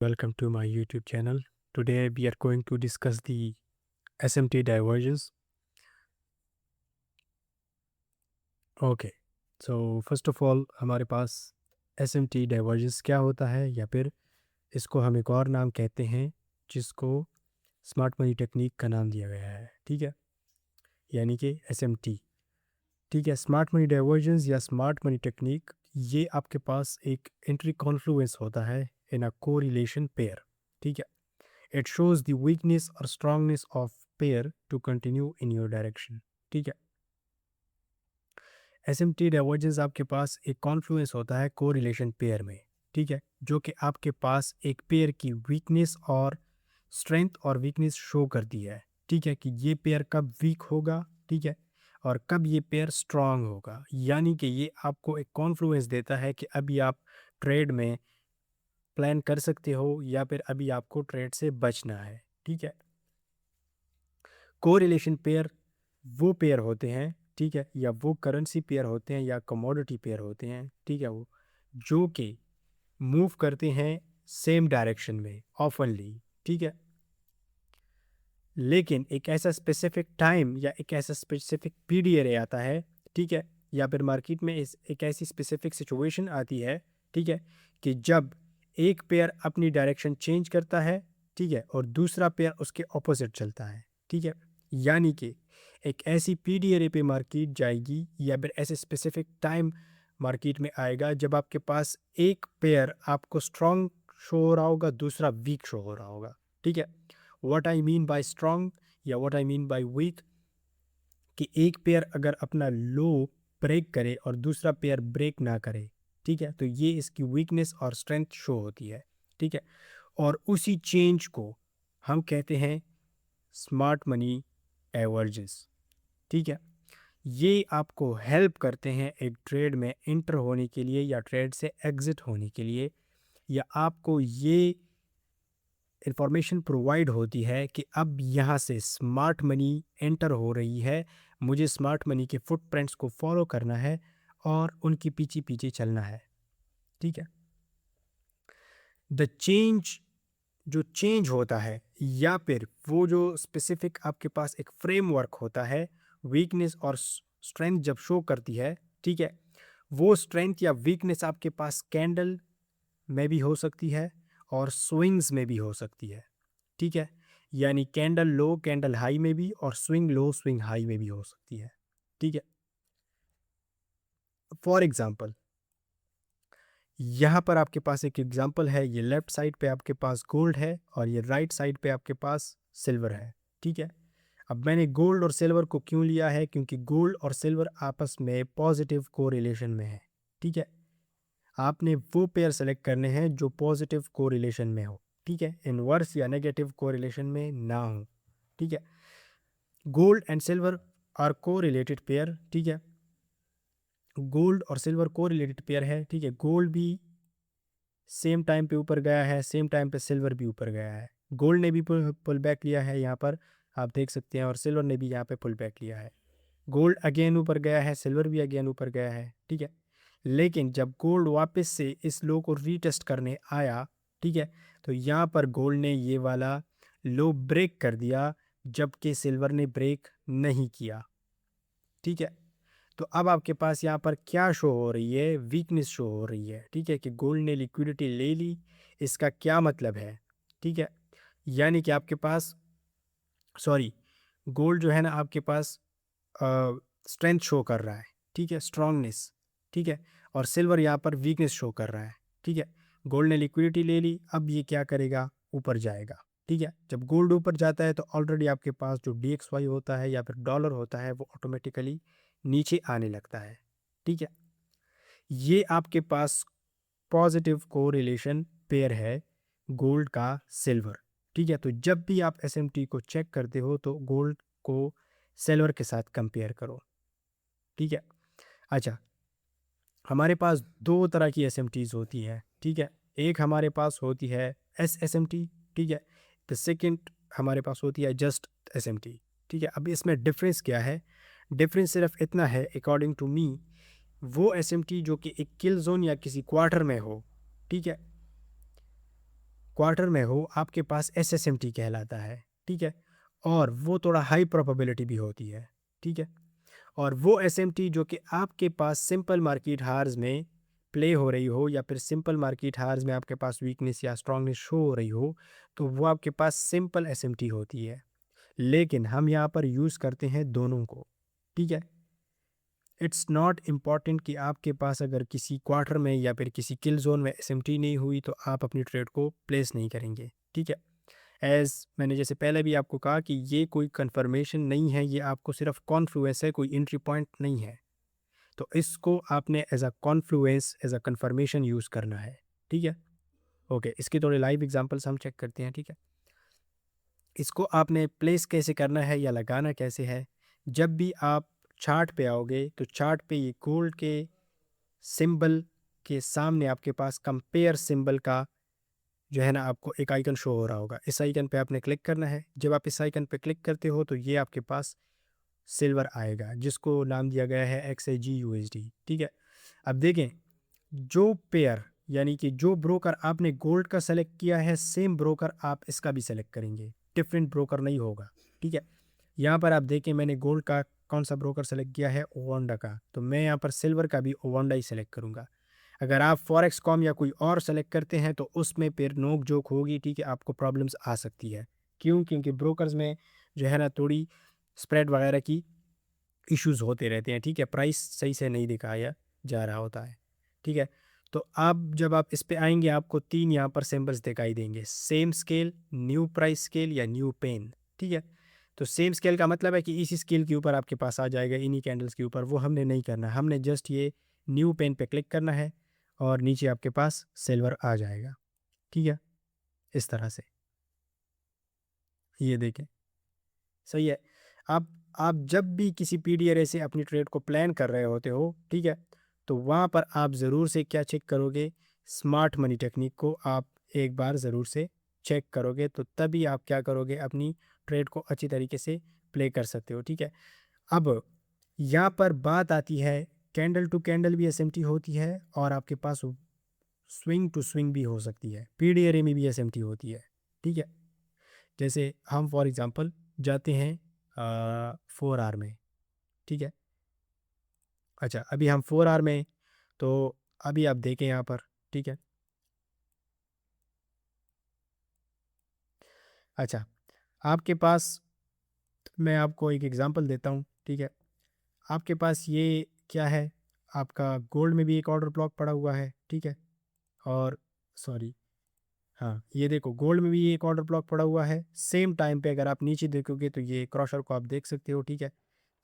Welcome to my YouTube channel. Today we are going to discuss the SMT divergence. Okay, so first of all हमारे पास SMT divergence क्या होता है या फिर इसको हम एक और नाम कहते हैं जिसको स्मार्ट मनी टेक्निक का नाम दिया गया है, ठीक है, यानी कि SMT। ठीक है, स्मार्ट मनी डाइवर्जेंस या स्मार्ट मनी टेक्निक ये आपके पास एक एंट्री कॉन्फ्लुएंस होता है इन अ कोरिलेशन पेयर। ठीक है, इट शोज द वीकनेस और strongness of pair to continue in your direction. ठीक है, एसएमटी डाइवर्जेंस आपके पास एक कॉन्फ्लुएंस होता है कोरिलेशन पेयर में। ठीक है, जो कि आपके पास एक पेयर की वीकनेस और स्ट्रेंथ और वीकनेस शो करती है। ठीक है, कि ये पेयर कब वीक होगा, ठीक है, और कब ये पेयर स्ट्रांग होगा। यानी कि ये आपको एक कॉन्फ्लुएंस देता है कि अभी आप ट्रेड में प्लान कर सकते हो या फिर अभी आपको ट्रेड से बचना है। ठीक है, कोरिलेशन पेयर वो पेयर होते हैं, ठीक है, या वो करेंसी पेयर होते हैं या कमोडिटी पेयर होते हैं, ठीक है, वो जो कि मूव करते हैं सेम डायरेक्शन में ऑफनली। ठीक है, लेकिन एक ऐसा स्पेसिफिक टाइम या एक ऐसा स्पेसिफिक पीरियड आता है, ठीक है, या फिर मार्केट में एक ऐसी स्पेसिफिक सिचुएशन आती है, ठीक है, कि जब एक पेयर अपनी डायरेक्शन चेंज करता है, ठीक है, और दूसरा पेयर उसके ऑपोजिट चलता है। ठीक है, यानी कि एक ऐसी पीरियड पे मार्केट जाएगी या फिर ऐसे स्पेसिफिक टाइम मार्केट में आएगा जब आपके पास एक पेयर आपको स्ट्रॉन्ग शो हो रहा होगा, दूसरा वीक शो हो रहा होगा। ठीक है, what I mean by strong या what I mean by weak, कि एक पेयर अगर अपना लो ब्रेक करे और दूसरा पेयर ब्रेक ना करे, ठीक है, तो ये इसकी वीकनेस और स्ट्रेंथ शो होती है। ठीक है, और उसी चेंज को हम कहते हैं स्मार्ट मनी डाइवर्जेंस। ठीक है, ये आपको हेल्प करते हैं एक ट्रेड में इंटर होने के लिए या ट्रेड से एग्जिट होने के लिए, या आपको ये इंफॉर्मेशन प्रोवाइड होती है कि अब यहाँ से स्मार्ट मनी एंटर हो रही है, मुझे स्मार्ट मनी के फुटप्रिंट्स को फॉलो करना है और उनके पीछे पीछे चलना है। ठीक है, द चेंज जो चेंज होता है या फिर वो जो स्पेसिफिक आपके पास एक फ्रेमवर्क होता है, वीकनेस और स्ट्रेंथ जब शो करती है, ठीक है, वो स्ट्रेंथ या वीकनेस आपके पास कैंडल में भी हो सकती है और स्विंग्स में भी हो सकती है। ठीक है, यानी कैंडल लो कैंडल हाई में भी और स्विंग लो स्विंग हाई में भी हो सकती है। ठीक है, फॉर एग्जांपल यहाँ पर आपके पास एक एग्जांपल है, ये लेफ्ट साइड पे आपके पास गोल्ड है और ये राइट साइड पे आपके पास सिल्वर है। ठीक है, अब मैंने गोल्ड और सिल्वर को क्यों लिया है, क्योंकि गोल्ड और सिल्वर आपस में पॉजिटिव कोरिलेशन में है। ठीक है, आपने वो पेयर सेलेक्ट करने हैं जो पॉजिटिव कोरिलेशन में हो। ठीक है, इनवर्स या नेगेटिव कोरिलेशन में ना हो। ठीक है, गोल्ड एंड सिल्वर आर को रिलेटेड पेयर। ठीक है, गोल्ड और सिल्वर को रिलेटेड पेयर है। ठीक है, गोल्ड भी सेम टाइम पे ऊपर गया है, सेम टाइम पे सिल्वर भी ऊपर गया है। गोल्ड ने भी पुल बैक लिया है यहाँ पर आप देख सकते हैं, और सिल्वर ने भी यहाँ पे पुल बैक लिया है। गोल्ड अगेन ऊपर गया है, सिल्वर भी अगेन ऊपर गया है। ठीक है, लेकिन जब गोल्ड वापस से इस लो को रीटेस्ट करने आया, ठीक है, तो यहाँ पर गोल्ड ने ये वाला लो ब्रेक कर दिया जबकि सिल्वर ने ब्रेक नहीं किया। ठीक है, तो अब आपके पास यहाँ पर क्या शो हो रही है, वीकनेस शो हो रही है। ठीक है, कि गोल्ड ने लिक्विडिटी ले ली। इसका क्या मतलब है, ठीक है, यानी कि आपके पास सॉरी गोल्ड जो है ना आपके पास स्ट्रेंथ शो कर रहा है, ठीक है, स्ट्रांगनेस। ठीक है, और सिल्वर यहाँ पर वीकनेस शो कर रहा है। ठीक है, गोल्ड ने लिक्विडिटी ले ली, अब ये क्या करेगा, ऊपर जाएगा। ठीक है, जब गोल्ड ऊपर जाता है तो ऑलरेडी आपके पास जो DXY होता है या फिर डॉलर होता है वो ऑटोमेटिकली नीचे आने लगता है। ठीक है, ये आपके पास पॉजिटिव कोरिलेशन पेयर है गोल्ड का सिल्वर। ठीक है, तो जब भी आप SMT को चेक करते हो तो गोल्ड को सिल्वर के साथ कंपेयर करो। ठीक है, अच्छा, हमारे पास दो तरह की SMTs होती है। ठीक है, एक हमारे पास होती है SMT। ठीक है, द सेकंड हमारे पास होती है जस्ट SMT। ठीक है, अब इसमें डिफरेंस क्या है, डिफरेंस सिर्फ इतना है अकॉर्डिंग टू मी, वो SMT जो कि एक किल जोन या किसी क्वार्टर में हो। ठीक है, क्वार्टर में हो आपके पास SSMT कहलाता है, ठीक है, और वो थोड़ा हाई प्रोबेबिलिटी भी होती है, ठीक है। और वो SMT जो कि आपके पास सिंपल मार्केट हार्स में प्ले हो रही हो या फिर सिंपल मार्केट हार्स में आपके पास वीकनेस या स्ट्रांगनेस शो हो रही हो, तो वो आपके पास सिंपल SMT होती है। लेकिन हम यहाँ पर यूज़ करते हैं दोनों को, ठीक है। इट्स नॉट इम्पॉर्टेंट कि आपके पास अगर किसी क्वार्टर में या फिर किसी किल जोन में SMT नहीं हुई तो आप अपनी ट्रेड को प्लेस नहीं करेंगे, ठीक है। एज़ मैंने जैसे पहले भी आपको कहा कि ये कोई कंफर्मेशन नहीं है, ये आपको सिर्फ कॉन्फ्लुएंस है, कोई एंट्री पॉइंट नहीं है। तो इसको आपने as a confluence as a confirmation use करना है, ठीक है। ओके, इसके थोड़े लाइव एग्जांपल्स हम चेक करते हैं, ठीक है। इसको आपने प्लेस कैसे करना है या लगाना कैसे है, जब भी आप चार्ट पे आओगे तो चार्ट पे ये गोल्ड के सिंबल के सामने आपके पास कंपेयर सिंबल का जो है ना आपको एक आइकन शो हो रहा होगा। इस आइकन पे आपने क्लिक करना है। जब आप इस आइकन पे क्लिक करते हो तो ये आपके पास सिल्वर आएगा जिसको नाम दिया गया है XAG USD, ठीक है। अब देखें, जो पेयर यानी कि जो ब्रोकर आपने गोल्ड का सेलेक्ट किया है सेम ब्रोकर आप इसका भी सेलेक्ट करेंगे, डिफरेंट ब्रोकर नहीं होगा, ठीक है। यहाँ पर आप देखें मैंने गोल्ड का कौन सा ब्रोकर सेलेक्ट किया है, ओवांडा का, तो मैं यहाँ पर सिल्वर का भी ओवांडा ही सेलेक्ट करूँगा। अगर आप फॉरेक्स कॉम या कोई और सेलेक्ट करते हैं तो उसमें फिर नोक जोक होगी, ठीक है, आपको प्रॉब्लम्स आ सकती है। क्यों? क्योंकि ब्रोकर्स में जो है ना थोड़ी स्प्रेड वगैरह की इश्यूज होते रहते हैं, ठीक है, प्राइस सही से नहीं दिखाया जा रहा होता है, ठीक है। तो अब जब आप इस पे आएंगे आपको 3 यहाँ पर सिंबल्स दिखाई देंगे, same scale, new price scale या न्यू पेन, ठीक है। तो सेम स्केल का मतलब है कि इसी स्केल के ऊपर आपके पास आ जाएगा, इन्हीं कैंडल्स के ऊपर, वो हमने नहीं करना, हमने जस्ट ये न्यू पेन पे क्लिक करना है और नीचे आपके पास सिल्वर आ जाएगा, ठीक है, इस तरह से। ये देखें, सही है। आप जब भी किसी PDRA से अपनी ट्रेड को प्लान कर रहे होते हो, ठीक है, तो वहाँ पर आप ज़रूर से क्या चेक करोगे, स्मार्ट मनी टेक्निक को आप एक बार ज़रूर से चेक करोगे, तो तभी आप क्या करोगे, अपनी ट्रेड को अच्छी तरीके से प्ले कर सकते हो, ठीक है। अब यहाँ पर बात आती है, कैंडल टू कैंडल भी SMT होती है और आपके पास स्विंग टू स्विंग भी हो सकती है, PDRA में भी SMT होती है, ठीक है। जैसे हम फॉर एग्ज़ाम्पल जाते हैं 4 आवर में, ठीक है। अच्छा, अभी हम 4 आवर में, तो अभी आप देखें यहाँ पर, ठीक है। अच्छा, आपके पास मैं आपको एक एग्जांपल देता हूँ, ठीक है। आपके पास ये क्या है, आपका गोल्ड में भी एक ऑर्डर ब्लॉक पड़ा हुआ है, ठीक है। और सॉरी, हाँ, ये देखो गोल्ड में भी एक ऑर्डर ब्लॉक पड़ा हुआ है, सेम टाइम पे अगर आप नीचे देखोगे तो ये क्रॉसर को आप देख सकते हो, ठीक है।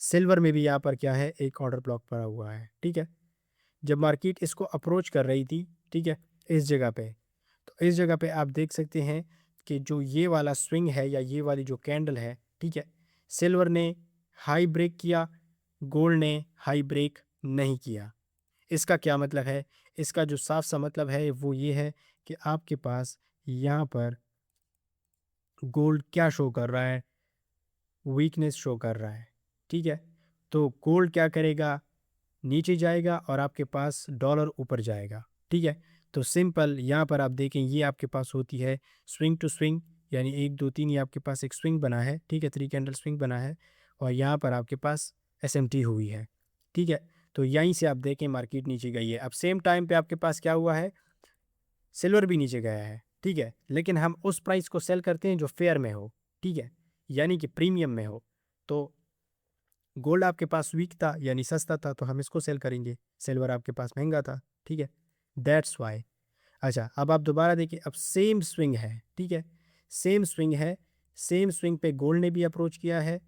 सिल्वर में भी यहाँ पर क्या है, एक ऑर्डर ब्लॉक पड़ा हुआ है, ठीक है। जब मार्केट इसको अप्रोच कर रही थी, ठीक है, इस जगह पे, तो इस जगह पे आप देख सकते हैं कि जो ये वाला स्विंग है या ये वाली जो कैंडल है, ठीक है, सिल्वर ने हाई ब्रेक किया, गोल्ड ने हाई ब्रेक नहीं किया। इसका क्या मतलब है, इसका जो साफ सा मतलब है वो ये है कि आपके पास यहाँ पर गोल्ड क्या शो कर रहा है, वीकनेस शो कर रहा है, ठीक है। तो गोल्ड क्या करेगा, नीचे जाएगा और आपके पास डॉलर ऊपर जाएगा, ठीक है। तो सिंपल यहाँ पर आप देखें ये आपके पास होती है स्विंग टू स्विंग, यानी 1 2 3 ये आपके पास एक स्विंग बना है, ठीक है, 3 कैंडल स्विंग बना है और यहाँ पर आपके पास SMT हुई है, ठीक है। तो यहीं से आप देखें मार्केट नीचे गई है। अब सेम टाइम पे आपके पास क्या हुआ है, सिल्वर भी नीचे गया है, ठीक है, लेकिन हम उस प्राइस को सेल करते हैं जो फेयर में हो, ठीक है, यानी कि प्रीमियम में हो। तो गोल्ड आपके पास वीक था यानी सस्ता था तो हम इसको सेल करेंगे, सिल्वर आपके पास महंगा था, ठीक है, दैट्स वाई। अच्छा, अब आप दोबारा देखिए, अब सेम स्विंग है, ठीक है, सेम स्विंग है, सेम स्विंग पे गोल्ड ने भी अप्रोच किया है,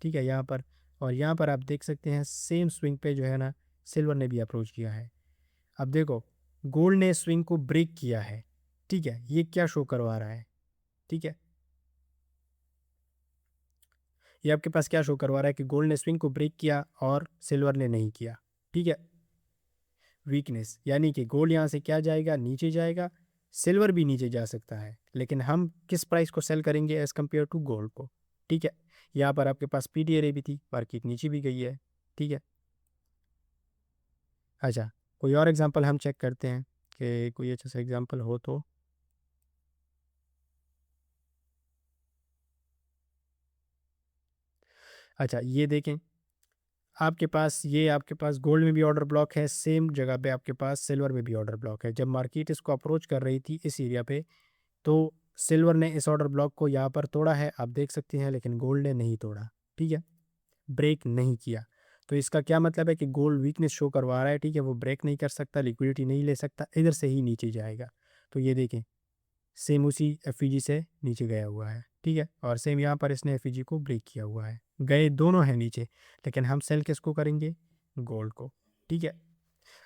ठीक है, यहाँ पर, और यहाँ पर आप देख सकते हैं सेम स्विंग पे जो है ना सिल्वर ने भी अप्रोच किया है। अब देखो, गोल्ड ने स्विंग को ब्रेक किया है, ठीक है, ये क्या शो करवा रहा है, ठीक है, ये आपके पास क्या शो करवा रहा है कि गोल्ड ने स्विंग को ब्रेक किया और सिल्वर ने नहीं किया, ठीक है, वीकनेस, यानी कि गोल्ड यहाँ से क्या जाएगा, नीचे जाएगा, सिल्वर भी नीचे जा सकता है, लेकिन हम किस प्राइस को सेल करेंगे एज कम्पेयर टू गोल्ड को, ठीक है। यहाँ पर आपके पास PDRA भी थी, मार्केट नीचे भी गई है, ठीक है। अच्छा, कोई और एग्जांपल हम चेक करते हैं कि कोई अच्छा सा एग्जांपल हो तो। अच्छा ये देखें, आपके पास गोल्ड में भी ऑर्डर ब्लॉक है, सेम जगह पे आपके पास सिल्वर में भी ऑर्डर ब्लॉक है। जब मार्केट इसको अप्रोच कर रही थी इस एरिया पे, तो सिल्वर ने इस ऑर्डर ब्लॉक को यहाँ पर तोड़ा है, आप देख सकते हैं, लेकिन गोल्ड ने नहीं तोड़ा। ठीक है, ब्रेक नहीं किया। तो इसका क्या मतलब है कि गोल्ड वीकनेस शो करवा रहा है। ठीक है, वो ब्रेक नहीं कर सकता, लिक्विडिटी नहीं ले सकता, इधर से ही नीचे जाएगा। तो ये देखें, सेम उसी एफ से नीचे गया हुआ है। ठीक है, और सेम यहाँ पर इसने एफ को ब्रेक किया हुआ है, गए दोनों हैं नीचे, लेकिन हम सेल किसको करेंगे, गोल्ड को। ठीक है,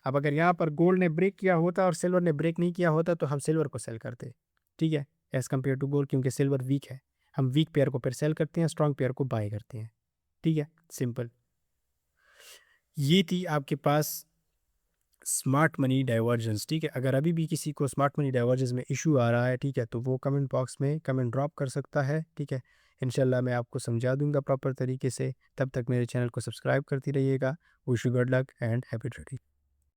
अब अगर यहाँ पर गोल्ड ने ब्रेक किया होता और सिल्वर ने ब्रेक नहीं किया होता तो हम सिल्वर को सेल करते। ठीक है, एज कम्पेयर टू गोल्ड, क्योंकि सिल्वर वीक है, हम वीक पेयर को फिर सेल करते हैं, स्ट्रॉन्ग पेयर को बाय करते हैं। ठीक है, सिंपल। ये थी आपके पास स्मार्ट मनी डाइवर्जेंस। ठीक है, अगर अभी भी किसी को स्मार्ट मनी डाइवर्जेंस में इशू आ रहा है, ठीक है, तो वो कमेंट बॉक्स में कमेंट ड्रॉप कर सकता है। ठीक है, इंशाल्लाह मैं आपको समझा दूंगा प्रॉपर तरीके से। तब तक मेरे चैनल को सब्सक्राइब करती रहिएगा। Wish you good luck and happy trading.